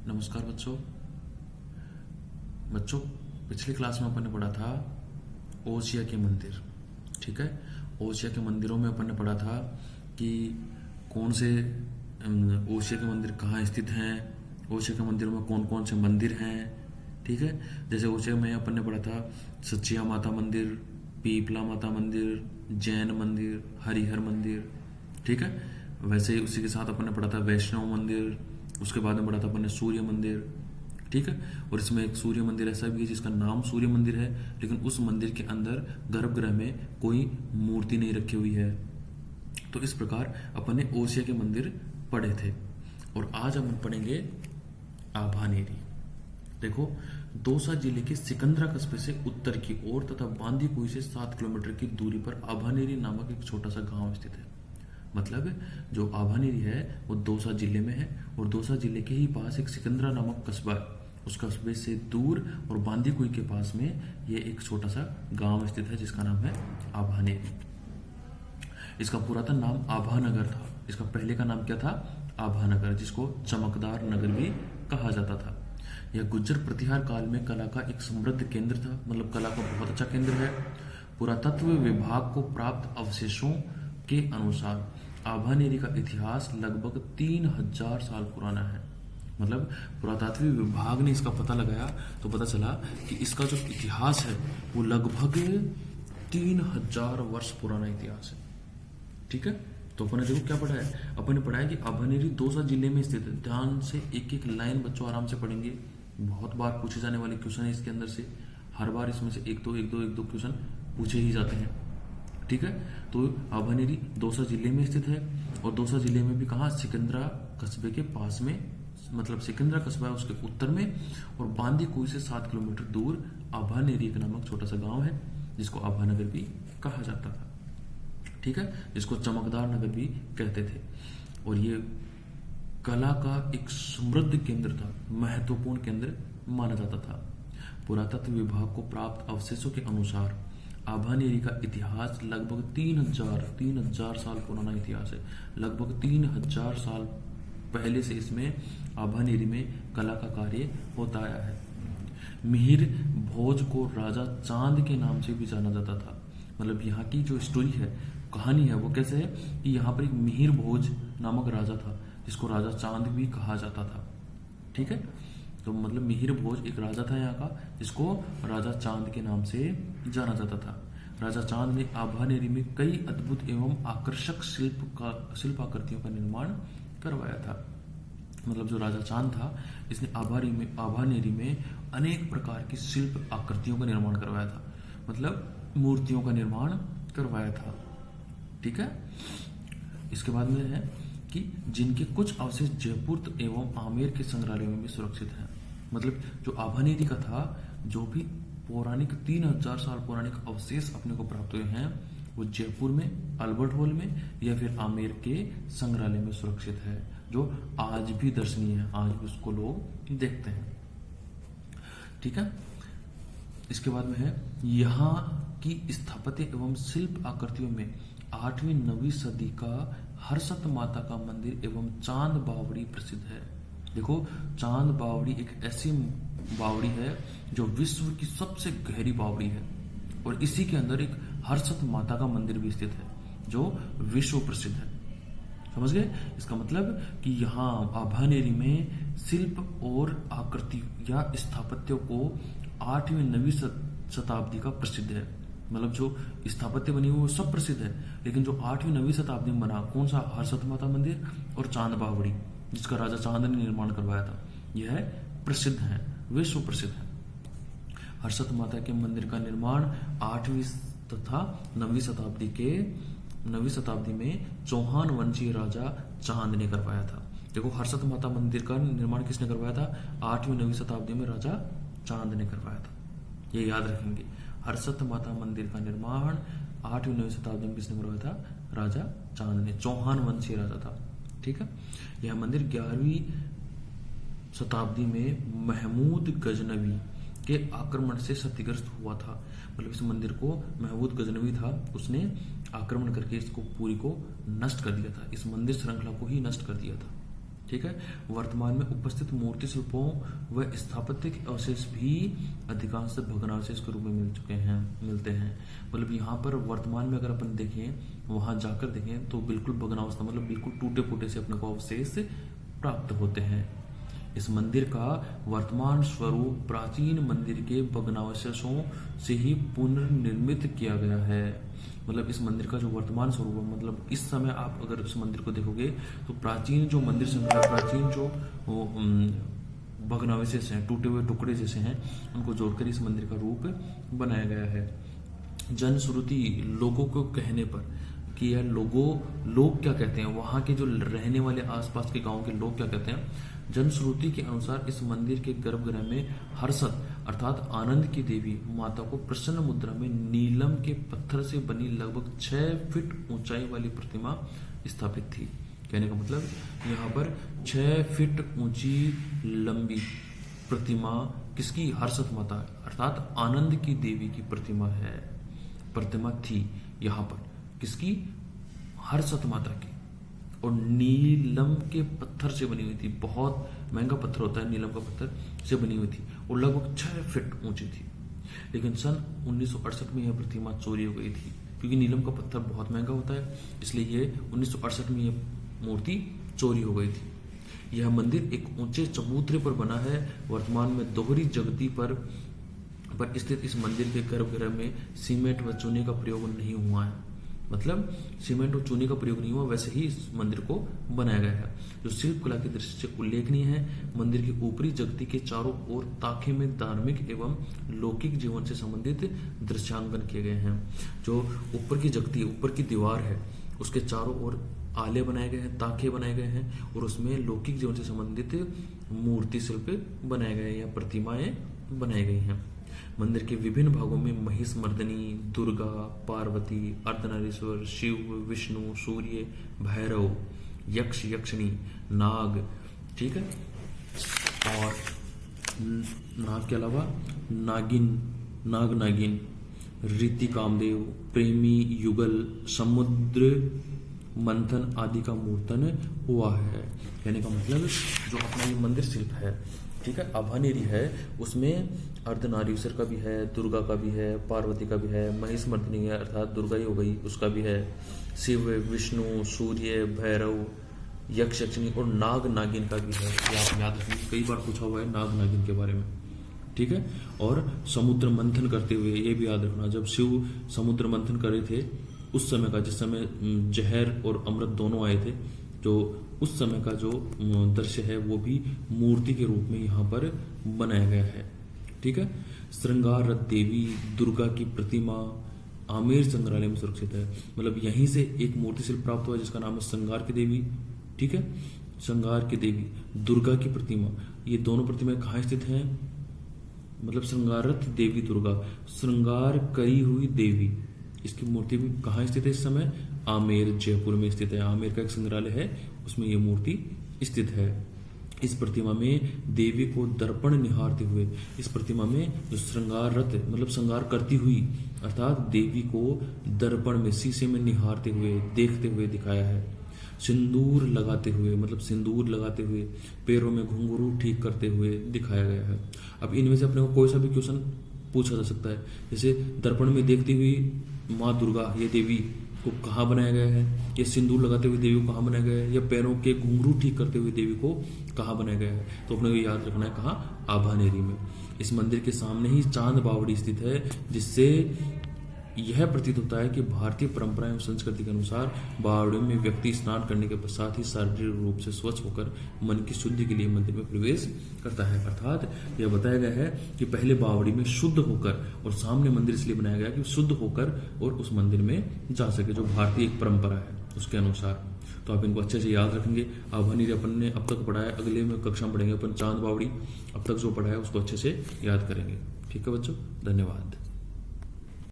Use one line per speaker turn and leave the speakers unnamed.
नमस्कार बच्चों। बच्चों, पिछली क्लास में अपन ने पढ़ा था ओसिया के मंदिर। ठीक है, ओसिया के मंदिरों में अपन ने पढ़ा था कि कौन से ओसिया के मंदिर कहाँ स्थित हैं, ओसिया के मंदिरों में कौन कौन से मंदिर हैं। ठीक है, जैसे ओसिया में अपन ने पढ़ा था सचिया माता मंदिर, पीपला माता मंदिर, जैन मंदिर, हरिहर मंदिर। ठीक है, वैसे ही उसी के साथ अपन ने पढ़ा था वैष्णव मंदिर, उसके बाद में पढ़ा था अपन ने सूर्य मंदिर। ठीक है, और इसमें एक सूर्य मंदिर ऐसा भी है जिसका नाम सूर्य मंदिर है, लेकिन उस मंदिर के अंदर गर्भगृह में कोई मूर्ति नहीं रखी हुई है। तो इस प्रकार अपन ने ओसिया के मंदिर पढ़े थे। और आज हम पढ़ेंगे आभानेरी। देखो, दौसा जिले के सिकंदरा कस्बे से उत्तर की ओर तथा बांदीकुई से 7 किलोमीटर की दूरी पर आभानेरी नामक एक छोटा सा गांव स्थित है। मतलब जो आभानेरी है वो दौसा जिले में है, और दौसा जिले के ही पास एक सिकंदरा नामक कस्बा है। उस कस्बे से दूर और बांदीकुई के पास में ये एक छोटा सा गांव स्थित है जिसका नाम है आभानेरी। इसका पुरातन नाम आभानगर था। इसका पहले का नाम क्या था? आभानगर, जिसको चमकदार नगर भी कहा जाता था। यह गुज्जर प्रतिहार काल में कला का एक समृद्ध केंद्र था। मतलब कला का बहुत अच्छा केंद्र है। पुरातत्व विभाग को प्राप्त अवशेषों के अनुसार आभानेरी का इतिहास लगभग 3000 साल पुराना है। मतलब पुरातत्व विभाग ने इसका पता लगाया तो पता चला कि इसका जो इतिहास है वो लगभग 3000 वर्ष पुराना इतिहास है। ठीक है, तो अपन ने देखो क्या पढ़ा है। अपन ने पढ़ा है कि आभानेरी दौसा जिले में स्थित है। ध्यान से एक एक लाइन बच्चों आराम से पढ़ेंगे। बहुत बार पूछे जाने वाले क्वेश्चन है इसके अंदर से। हर बार इसमें से एक दो क्वेश्चन पूछे ही जाते हैं। ठीक है, तो आभानेरी दौसा जिले में स्थित है, और दौसा जिले में भी कहाँ? सिकंदरा कस्बे के पास में। मतलब सिकंदरा कस्बा है उसके उत्तर में, और बांदीकुई से 7 किलोमीटर दूर आभानेरी एक नामक छोटा सा गांव है जिसको आभानगर भी कहा जाता था। ठीक है, जिसको चमकदार नगर भी कहते थे। और ये कला का एक समृद्ध केंद्र था, महत्वपूर्ण केंद्र माना जाता था। पुरातत्व विभाग को प्राप्त अवशेषों के अनुसार आभानेरी का इतिहास लगभग 3000 साल पुराना इतिहास है। लगभग 3000 साल पहले से इसमें आभानेरी में कला का कार्य होता आया है। मिहिर भोज को राजा चांद के नाम से भी जाना जाता था। मतलब यहाँ की जो स्टोरी है, कहानी है, वो कैसे है कि यहाँ पर एक मिहिर भोज नामक राजा था जिसको राजा चांद भी कहा जाता था। ठीक है, तो मतलब मिहिर भोज एक राजा था यहाँ का जिसको राजा चांद के नाम से जाना जाता था। राजा चांद ने आभानेरी में कई अद्भुत एवं आकर्षक शिल्प आकृतियों का निर्माण करवाया था। मतलब जो राजा चांद था इसने आभानेरी में अनेक प्रकार की शिल्प आकृतियों का निर्माण करवाया था। मतलब मूर्तियों का निर्माण करवाया था। ठीक है, इसके बाद में है कि जिनके कुछ अवशेष जयपुर एवं आमेर के संग्रहालय में भी सुरक्षित हैं। मतलब जो आभानेरी का था, जो भी पौराणिक 3000 साल पौराणिक अवशेष अपने को प्राप्त हुए हैं, वो जयपुर में अल्बर्ट हॉल में या फिर आमेर के संग्रहालय में सुरक्षित है, जो आज भी दर्शनीय है, आज भी उसको लोग देखते हैं। ठीक है, इसके बाद में है यहाँ की स्थापत्य एवं शिल्प आकृतियों में 8वीं-9वीं सदी का हर्षत माता का मंदिर एवं चांद बावड़ी प्रसिद्ध है। देखो, चांद बावड़ी एक ऐसी बावड़ी है जो विश्व की सबसे गहरी बावड़ी है, और इसी के अंदर एक हर्षत माता का मंदिर भी स्थित है जो विश्व प्रसिद्ध है। समझ गए? इसका मतलब कि यहाँ आभानेरी में शिल्प और आकृति या स्थापत्य को 8वीं-9वीं शताब्दी का प्रसिद्ध है। मतलब जो स्थापत्य बनी हुई वो सब प्रसिद्ध है, लेकिन जो 8वीं-9वीं शताब्दी में बना कौन सा? हर्षत माता मंदिर और चांद बावड़ी, जिसका राजा चांद ने निर्माण करवाया था, यह प्रसिद्ध है, विश्व प्रसिद्ध है। हर्षत माता के मंदिर का निर्माण 8वीं तथा 9वीं शताब्दी में चौहान वंशीय राजा चांद ने करवाया था। देखो, हर्षत माता मंदिर का निर्माण किसने करवाया था? 8वीं-9वीं शताब्दी में राजा चांद ने करवाया था। ये याद रखेंगे। हर्षत माता मंदिर का निर्माण 8वीं-9वीं शताब्दी में किसने करवाया था? राजा चांद ने, चौहान वंशीय राजा था। ठीक है, यह मंदिर 11वीं शताब्दी में महमूद गजनवी के आक्रमण से क्षतिग्रस्त हुआ था। मतलब इस मंदिर को महमूद गजनवी था, उसने आक्रमण करके इसको पूरी को नष्ट कर दिया था। इस मंदिर श्रृंखला को ही नष्ट कर दिया था। ठीक है। वर्तमान में उपस्थित मूर्ति शिल्पों व स्थापत्य के अवशेष भी अधिकांश भग्नावशेष के रूप में मिलते हैं। मतलब यहाँ पर वर्तमान में अगर अपन देखें, वहां जाकर देखें तो बिल्कुल भग्नावस्था, मतलब बिल्कुल टूटे फूटे से अपने को अवशेष प्राप्त होते हैं। इस मंदिर का वर्तमान स्वरूप प्राचीन मंदिर के भग्नावशेषों से ही पुनर्निर्मित किया गया है। मतलब इस मंदिर का जो वर्तमान स्वरूप है, मतलब इस समय आप अगर इस मंदिर को देखोगे तो प्राचीन जो मंदिर संग्रह, प्राचीन जो भग्नावशेष हैं, टूटे हुए टुकड़े जैसे हैं, उनको जोड़कर इस मंदिर का रूप बनाया गया है। जनश्रुति, लोगों को कहने पर कि यह लोग क्या कहते हैं, वहां के जो रहने वाले आसपास के गांव के लोग क्या कहते हैं, जनश्रुति के अनुसार इस मंदिर के गर्भगृह में हर्षद अर्थात आनंद की देवी माता को प्रसन्न मुद्रा में नीलम के पत्थर से बनी लगभग 6 फीट ऊंचाई वाली प्रतिमा स्थापित थी। कहने का मतलब यहाँ पर 6 फीट ऊंची लंबी प्रतिमा किसकी, हर्षद माता अर्थात आनंद की देवी की प्रतिमा थी यहाँ पर, किसकी, हर्षद माता की, और नीलम के पत्थर से बनी हुई थी। बहुत महंगा पत्थर होता है नीलम का पत्थर, से बनी हुई थी और लगभग 6 फीट ऊंची थी। लेकिन सन 1968 में यह प्रतिमा चोरी हो गई थी, क्योंकि नीलम का पत्थर बहुत महंगा होता है, इसलिए ये 1968 में यह मूर्ति चोरी हो गई थी। यह मंदिर एक ऊंचे चबूतरे पर बना है। वर्तमान में दोहरी जगती पर स्थित इस मंदिर के गर्भगृह में सीमेंट व चूने का प्रयोग नहीं हुआ है। मतलब सीमेंट और चूने का प्रयोग नहीं हुआ, वैसे ही इस मंदिर को बनाया गया है। जो शिल्प कला की दृष्टि से उल्लेखनीय है, मंदिर की ऊपरी जगती के चारों ओर ताखे में धार्मिक एवं लौकिक जीवन से संबंधित दृश्यांकन किए गए हैं। जो ऊपर की जगती, ऊपर की दीवार है, उसके चारों ओर आले बनाए गए हैं, ताखे बनाए गए हैं, और उसमें लौकिक जीवन से संबंधित मूर्ति शिल्प बनाए गए हैं या प्रतिमाएं बनाई गई हैं। मंदिर के विभिन्न भागों में महिष मर्दनी, दुर्गा, पार्वती, अर्धनारीश्वर, शिव, विष्णु, सूर्य, भैरव, यक्ष, यक्षिणी, नाग, ठीक है, और नाग के अलावा नागिन, रीति, कामदेव, प्रेमी, युगल, समुद्र मंथन आदि का मूर्तन हुआ है। कहने का मतलब जो अपना ये मंदिर शिल्प है, ठीक है, आभानेरी है, उसमें अर्धनारीश्वर का भी है, दुर्गा का भी है, पार्वती का भी है, महिष मर्दिनी है अर्थात दुर्गा ही हो गई, उसका भी है, शिव, विष्णु, सूर्य, भैरव, यक्ष, यक्षिणी और नाग नागिन का भी है। ये आप याद रखिए, कई बार पूछा हुआ है नाग नागिन के बारे में, ठीक है। और समुद्र मंथन करते हुए, ये भी याद रखना, जब शिव समुद्र मंथन कर रहे थे उस समय का, जिस समय जहर और अमृत दोनों आए थे, जो उस समय का जो दृश्य है वो भी मूर्ति के रूप में यहाँ पर बनाया गया है, ठीक है। श्रृंगार रथ देवी दुर्गा की प्रतिमा आमेर संग्रहालय में सुरक्षित है। मतलब यहीं से एक मूर्ति शिल्प प्राप्त हुआ जिसका नाम है श्रृंगार की देवी, ठीक है, श्रृंगार की देवी, दुर्गा की प्रतिमा। ये दोनों प्रतिमाएं कहाँ स्थित हैं, मतलब श्रृंगार रथ देवी दुर्गा, श्रृंगार करी हुई देवी, इसकी मूर्ति भी कहाँ स्थित है इस समय, आमेर, जयपुर में स्थित है। आमेर का एक संग्रहालय है, उसमें यह मूर्ति स्थित है। इस प्रतिमा में देवी को दर्पण निहारते हुए, इस प्रतिमा में जो श्रृंगार रथ मतलब श्रृंगार करती हुई अर्थात देवी को दर्पण में, शीशे में निहारते हुए, देखते हुए दिखाया है। सिंदूर लगाते हुए, मतलब सिंदूर लगाते हुए, पैरों में घुंघरू ठीक करते हुए दिखाया गया है। अब इनमें से अपने को कोई सा भी क्वेश्चन पूछा जा सकता है, जैसे दर्पण में देखती हुई माँ दुर्गा, ये देवी को कहाँ बनाया गया है, या सिंदूर लगाते हुए देवी को कहाँ बनाया गया है, या पैरों के घुंघरू ठीक करते हुए देवी को कहाँ बनाया गया है, तो अपने को याद रखना है कहाँ, आभानेरी में। इस मंदिर के सामने ही चांद बावड़ी स्थित है, जिससे यह प्रतीत होता है कि भारतीय परंपरा एवं संस्कृति के अनुसार बावड़ी में व्यक्ति स्नान करने के पश्चात ही शारीरिक रूप से स्वच्छ होकर मन की शुद्धि के लिए मंदिर में प्रवेश करता है। अर्थात यह बताया गया है कि पहले बावड़ी में शुद्ध होकर, और सामने मंदिर इसलिए बनाया गया कि शुद्ध होकर और उस मंदिर में जा सके, जो भारतीय एक परंपरा है उसके अनुसार। तो आप इनको अच्छे से याद रखेंगे। आभानेरी अपन ने अब तक पढ़ा है, अगले में कक्षा में पढ़ेंगे अपन चांद बावड़ी, अब तक जो पढ़ा है उसको अच्छे से याद करेंगे। ठीक है बच्चों, धन्यवाद।